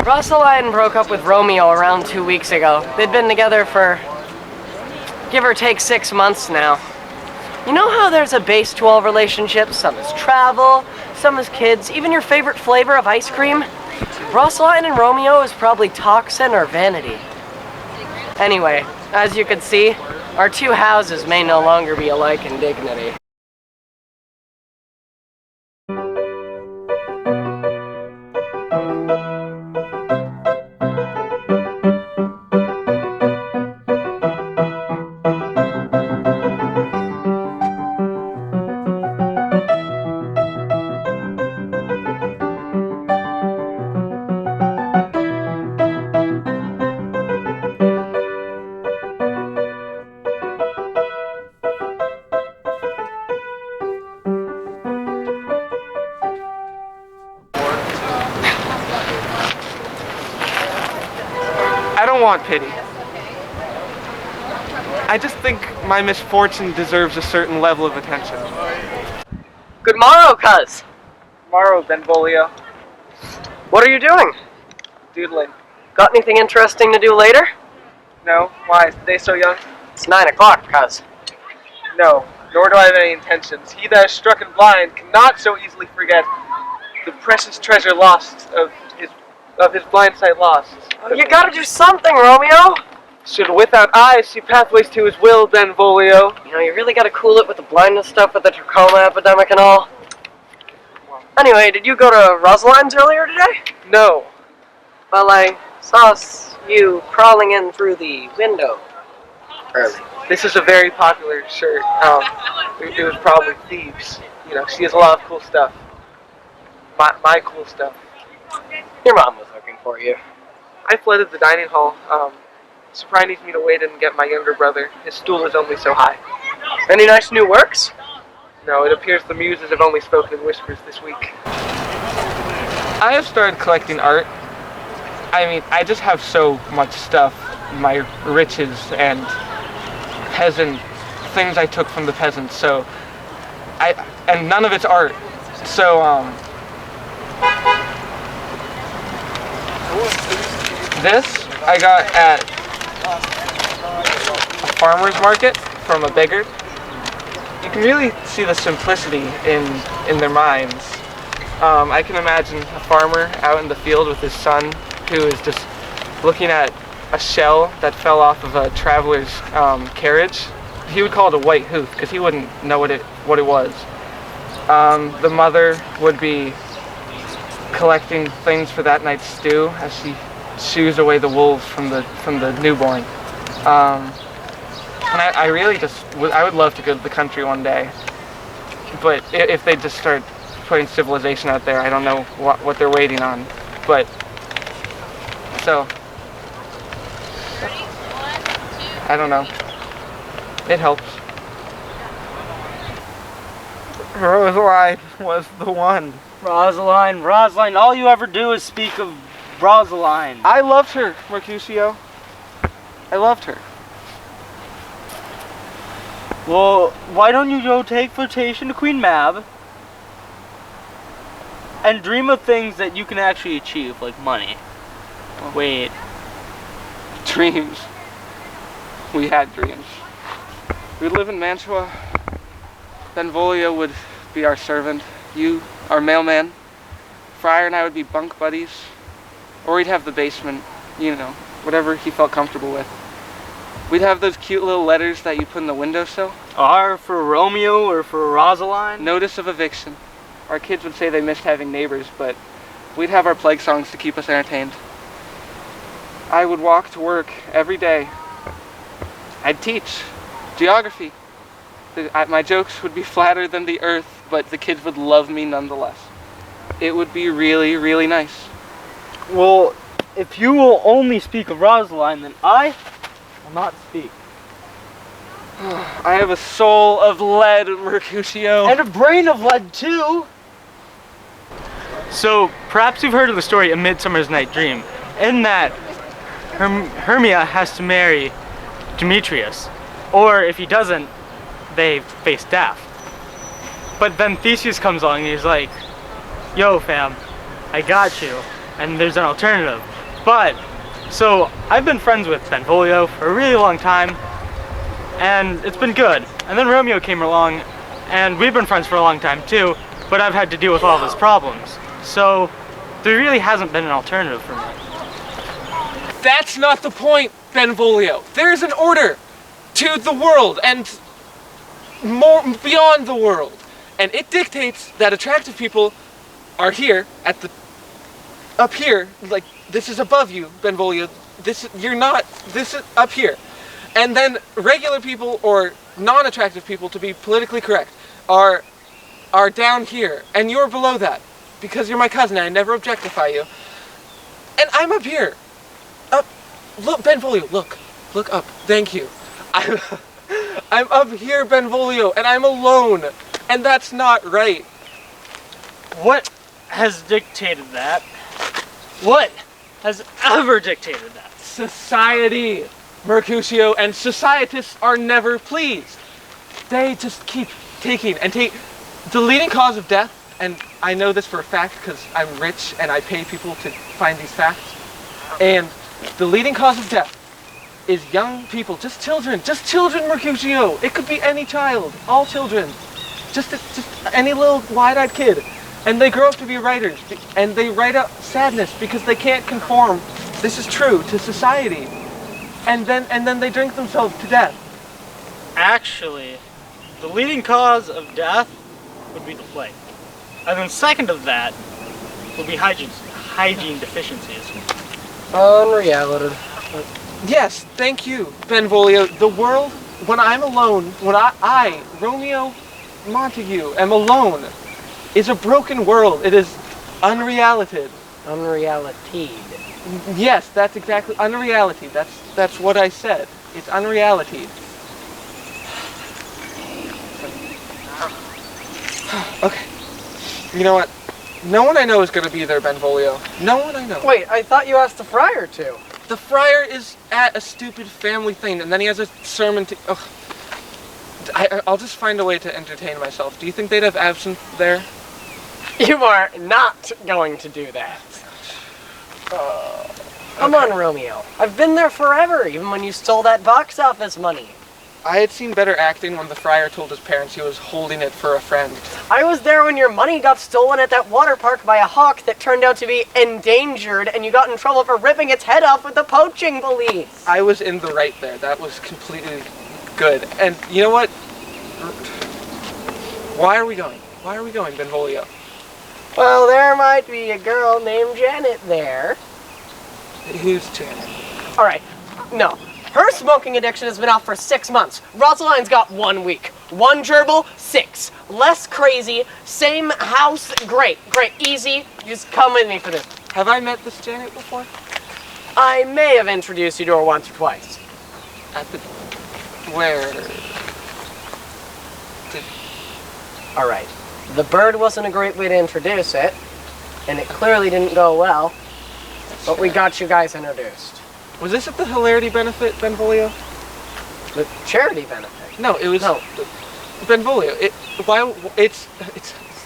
Rosaline broke up with Romeo around 2 weeks ago. They'd been together for, give or take, 6 months now. You know how there's a base to all relationships? Some is travel, some is kids, even your favorite flavor of ice cream? Rosaline and Romeo is probably toxin or vanity. Anyway, as you can see, our two houses may no longer be alike in dignity. I don't want pity. I just think my misfortune deserves a certain level of attention. Good morrow, cuz. Tomorrow, Benvolio. What are you doing? Doodling. Got anything interesting to do later? No? Why? Is the day so young? It's 9 o'clock, cuz. No, nor do I have any intentions. He that is struck and blind cannot so easily forget the precious treasure lost of his blind sight lost. Oh, you gotta do something, Romeo! Should without eyes see pathways to his will, Benvolio. You know, you really gotta cool it with the blindness stuff with the trachoma epidemic and all. Anyway, did you go to Rosaline's earlier today? No. Well, I saw you crawling in through the window early. This is a very popular shirt. It was probably thieves. You know, she has a lot of cool stuff. My cool stuff. Your mom was looking for you. I flooded the dining hall. Surprise needs me to wait and get my younger brother. His stool is only so high. Any nice new works? No, it appears the muses have only spoken in whispers this week. I have started collecting art. I mean, I just have so much stuff. My riches and peasant things I took from the peasants. So, and none of it's art. So, this I got at a farmer's market from a beggar. You can really see the simplicity in their minds. I can imagine a farmer out in the field with his son who is just looking at a shell that fell off of a traveler's carriage. He would call it a white hoof because he wouldn't know what it was. The mother would be collecting things for that night's stew as she shoos away the wolves from the newborn. And I really I would love to go to the country one day, but if they just start putting civilization out there, I don't know what they're waiting on. But so I don't know. It helps. Rosaline was the one. Rosaline, all you ever do is speak of Rosaline. I loved her, Mercutio. I loved her. Well, why don't you go take flirtation to Queen Mab and dream of things that you can actually achieve, like money? Wait. Dreams. We had dreams. We'd live in Mantua. Benvolio would be our servant. You, our mailman. Friar and I would be bunk buddies. Or we'd have the basement, you know, whatever he felt comfortable with. We'd have those cute little letters that you put in the windowsill. R for Romeo or for Rosaline? Notice of eviction. Our kids would say they missed having neighbors, but we'd have our plague songs to keep us entertained. I would walk to work every day. I'd teach geography. My jokes would be flatter than the earth, but the kids would love me nonetheless. It would be really, really nice. Well, if you will only speak of Rosaline, then I will not speak. I have a soul of lead, Mercutio. And a brain of lead, too. So, perhaps you've heard of the story A Midsummer's Night Dream. In that, Hermia has to marry Demetrius. Or, if he doesn't, they face death. But then Theseus comes along and he's like, yo fam, I got you. And there's an alternative. But, so I've been friends with Benvolio for a really long time, and it's been good. And then Romeo came along, and we've been friends for a long time too, but I've had to deal with all of his problems. So there really hasn't been an alternative for me. That's not the point, Benvolio. There is an order to the world and more beyond the world. And it dictates that attractive people are here at the up here, like this is above you, Benvolio. You're not, this is up here. And then regular people or non-attractive people, to be politically correct, are down here, and you're below that because you're my cousin and I never objectify you. And I'm up here. Up, look, Benvolio, look up. Thank you. I'm up here, Benvolio, and I'm alone, and that's not right. What has dictated that? What has ever dictated that? Society, Mercutio, and societists are never pleased. They just keep taking and take. The leading cause of death, and I know this for a fact because I'm rich and I pay people to find these facts, and the leading cause of death is young people, just children, Mercutio. It could be any child, all children, just any little wide-eyed kid. And they grow up to be writers, and they write out sadness because they can't conform, this is true, to society. And then they drink themselves to death. Actually, the leading cause of death would be the plague. And then second of that would be hygiene deficiencies. Unreality. Yes, thank you, Benvolio. The world, when I'm alone, when I, Romeo Montague, am alone, is a broken world. It is unreality. Unreality. Yes, that's exactly, unreality. That's what I said. It's unreality. Okay. You know what? No one I know is going to be there, Benvolio. No one I know. Wait, I thought you asked the friar to. The friar is at a stupid family thing, and then he has a sermon to... Ugh. I'll just find a way to entertain myself. Do you think they'd have absinthe there? You are not going to do that. Come on, Romeo. I've been there forever, even when you stole that box office money. I had seen better acting when the friar told his parents he was holding it for a friend. I was there when your money got stolen at that water park by a hawk that turned out to be endangered, and you got in trouble for ripping its head off with the poaching police. I was in the right there. That was completely good. And you know what? Why are we going? Why are we going, Benvolio? Well, there might be a girl named Janet there. Who's Janet? All right, no. Her smoking addiction has been off for 6 months. Rosaline's got 1 week. 1 gerbil, 6. Less crazy, same house, great, easy. Just come with me for this. Have I met this Janet before? I may have introduced you to her once or twice. At the... Where? All right. The bird wasn't a great way to introduce it, and it clearly didn't go well, but we got you guys introduced. Was this at the hilarity benefit, Benvolio? The charity benefit? No, it was... No. Benvolio, it's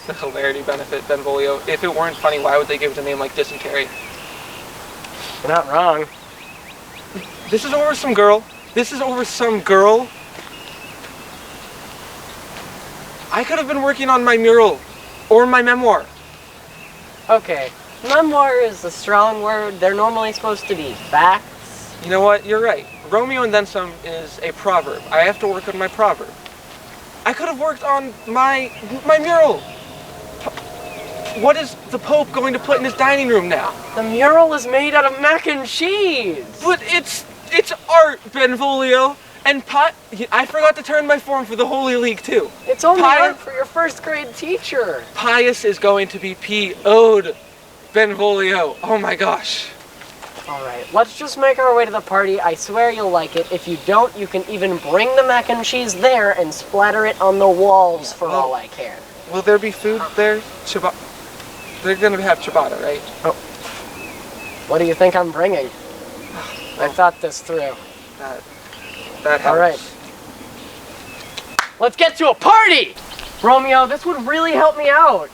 the hilarity benefit, Benvolio. If it weren't funny, why would they give it a name like dysentery? You're not wrong. This is over some girl. This is over some girl. I could have been working on my mural or my memoir. Okay, memoir is a strong word. They're normally supposed to be facts. You know what? You're right. Romeo and then some is a proverb. I have to work on my proverb. I could have worked on my mural. What is the Pope going to put in his dining room now? The mural is made out of mac and cheese. But it's art, Benvolio. And I forgot to turn my form for the Holy League too. It's only art for your first grade teacher. Pius is going to be P.O.'d, Benvolio. Oh my gosh. Alright, let's just make our way to the party. I swear you'll like it. If you don't, you can even bring the mac and cheese there and splatter it on the walls for all I care. Will there be food there? They're gonna have ciabatta, right? Oh. What do you think I'm bringing? I thought this through. That helps. Alright. Let's get to a party! Romeo, this would really help me out.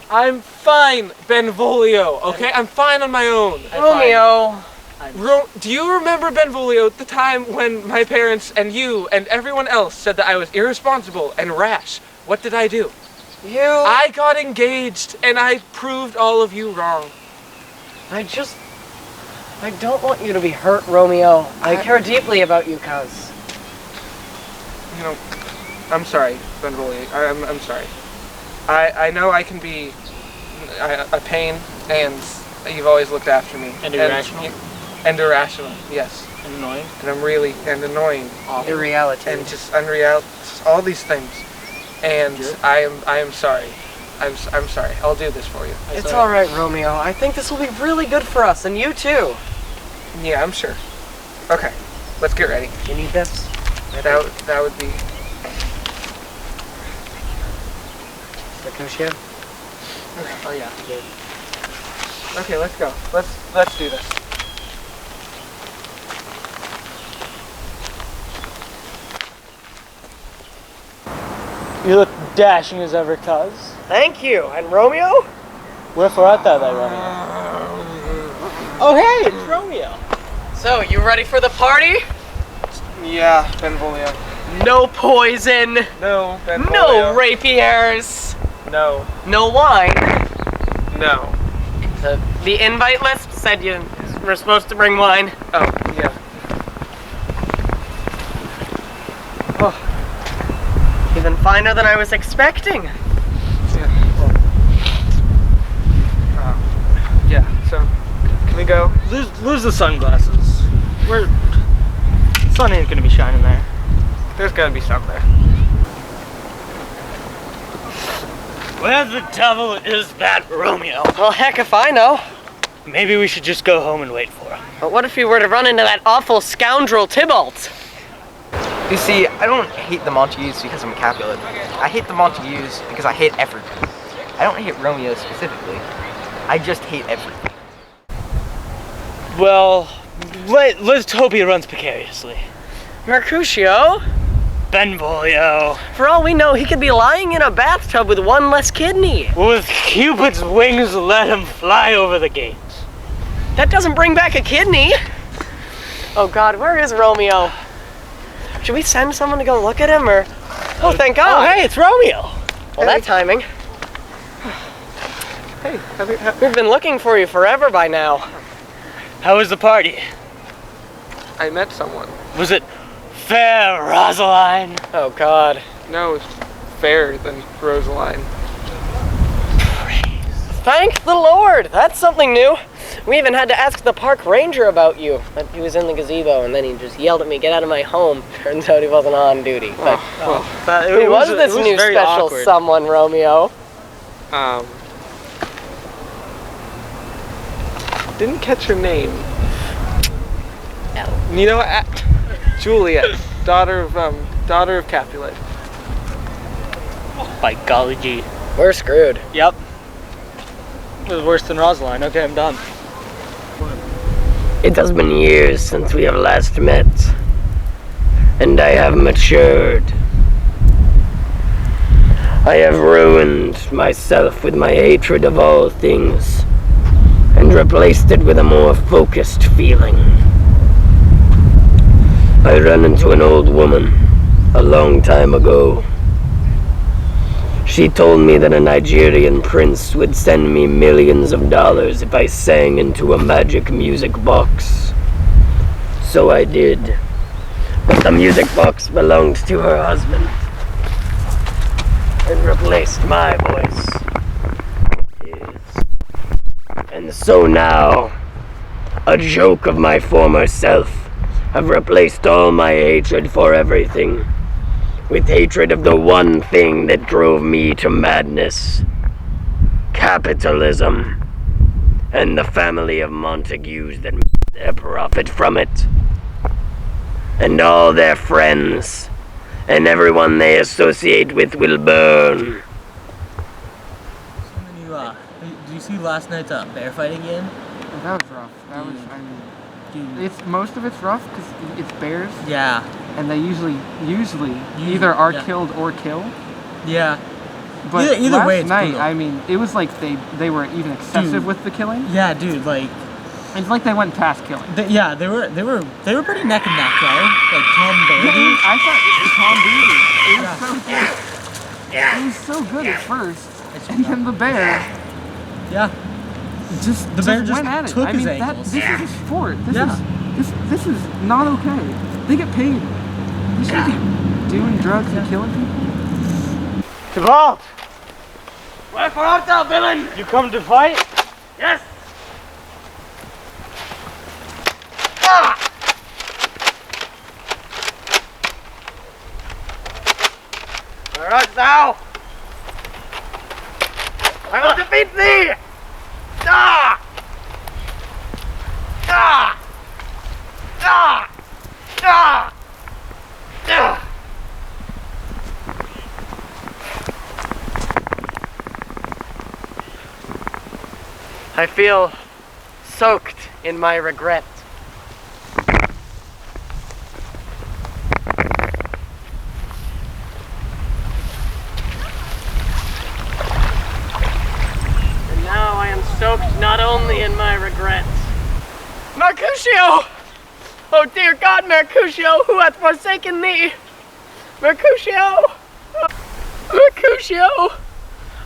I'm fine, Benvolio, okay? I'm fine on my own. Romeo, Do you remember, Benvolio, the time when my parents and you and everyone else said that I was irresponsible and rash? What did I do? I got engaged and I proved all of you wrong. I don't want you to be hurt, Romeo. I care deeply about you, cuz. You know, I'm sorry, Benvolio. I'm sorry. I know I can be a pain, and you've always looked after me. And irrational? And irrational, yes. And annoying? And I'm really, and annoying. Awful. Irreality. And just unreal, all these things. And I am sorry. I'm sorry. I'll do this for you. It's alright, Romeo. I think this will be really good for us, and you too. Yeah, I'm sure. Okay, let's get ready. You need this? That would be... Mercutio? Oh yeah, good. Okay, let's go. Let's do this. You look dashing as ever, cuz. Thank you. And Romeo? Wherefore art thou, thy Romeo? Oh hey, it's Romeo. So, you ready for the party? Yeah, Benvolio. No poison. No, Benvolio. No rapiers. No. No wine. No. The invite list said you were supposed to bring wine. Oh, yeah. Even finer than I was expecting. Yeah, so, can we go? Lose the sunglasses. Sun ain't gonna be shining there. There's gotta be some there. Where the devil is that Romeo? Well, heck if I know. Maybe we should just go home and wait for him. But what if we were to run into that awful scoundrel Tybalt? You see, I don't hate the Montagues because I'm a Capulet. I hate the Montagues because I hate everything. I don't hate Romeo specifically. I just hate everything. Well, let's hope he runs precariously. Mercutio? Benvolio. For all we know, he could be lying in a bathtub with one less kidney. With Cupid's wings, let him fly over the gates. That doesn't bring back a kidney. Oh God, where is Romeo? Should we send someone to go look at him, or? Oh, thank God. Oh, hey, it's Romeo. Well, that timing. Hey, We've been looking for you forever by now. How was the party? I met someone. Was it fair, Rosaline? Oh God. No, it's fairer than Rosaline. Thank the Lord. That's something new. We even had to ask the park ranger about you. But he was in the gazebo, and then he just yelled at me, "Get out of my home." Turns out he wasn't on duty. But who was this new special awkward. someone, Romeo? Didn't catch her name. No. You know what? Julliet, daughter of Capulet. By golly gee. We're screwed. Yep. It was worse than Rosaline. Okay, I'm done. It has been years since we have last met, and I have matured. I have ruined myself with my hatred of all things, and replaced it with a more focused feeling. I ran into an old woman a long time ago. She told me that a Nigerian prince would send me millions of dollars if I sang into a magic music box. So I did. But the music box belonged to her husband, and replaced my voice with his. And so now, a joke of my former self, have replaced all my hatred for everything with hatred of the one thing that drove me to madness: capitalism, and the family of Montagues that made their profit from it, and all their friends, and everyone they associate with will burn. Did you see last night's bear fighting game? That was rough. That was, I mean, Dude. it's most of it's rough because it's bears, Yeah. and they usually either are yeah. killed or kill. Yeah. But Either last way, it's night, brutal. I mean, it was like they were even excessive Dude. with the killing. Yeah, dude, like, It's like they went past killing. Yeah, they were pretty neck and neck though. Like Tom Brady. I thought it was Tom Brady. It was so good. It was so good at first, and then the bear Yeah. The bear just went at it. took I his mean, ankles. this is a sport. Yeah. This is not okay. They get paid. They shouldn't be doing drugs and killing people. Tybalt! Wherefore art thou, villain? You come to fight? Yes! Where art thou? I will defeat thee! Ah! Ah! Ah! Ah! Ah! I feel soaked in my regret. And now I am soaked not only in my regrets. Mercutio! Oh dear God, Mercutio, who hath forsaken thee? Mercutio! Mercutio!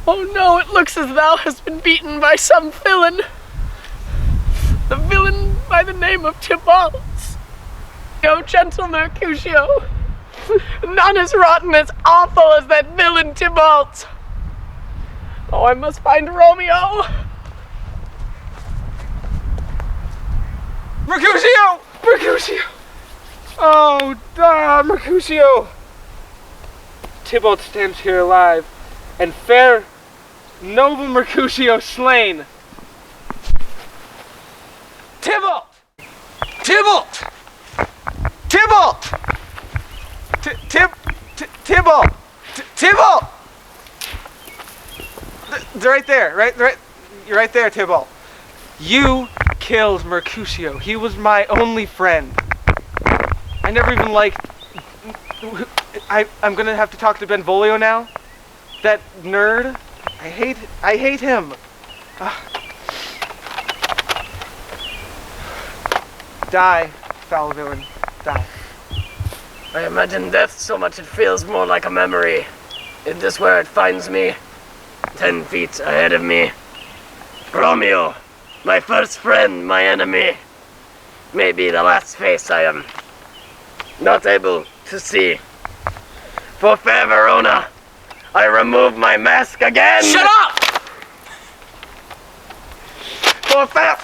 Oh no, it looks as thou hast been beaten by some villain. The villain by the name of Tybalt. Oh, gentle Mercutio, none as rotten, as awful as that villain Tybalt. Oh, I must find Romeo. Mercutio! Mercutio! Oh, Mercutio! Tybalt stands here alive, and fair, noble Mercutio slain. Tybalt! Tybalt! Tybalt! Tybalt! Tybalt! Right there, right, you're right there, Tybalt. You killed Mercutio. He was my only friend. I never even liked... I'm gonna have to talk to Benvolio now. That nerd. I hate him. Die, foul villain. Die. I imagine death so much it feels more like a memory. Is this where it finds me? 10 feet ahead of me. Romeo, my first friend, my enemy. Maybe the last face I am not able to see. For fair Verona, I remove my mask again. Shut up! For fair...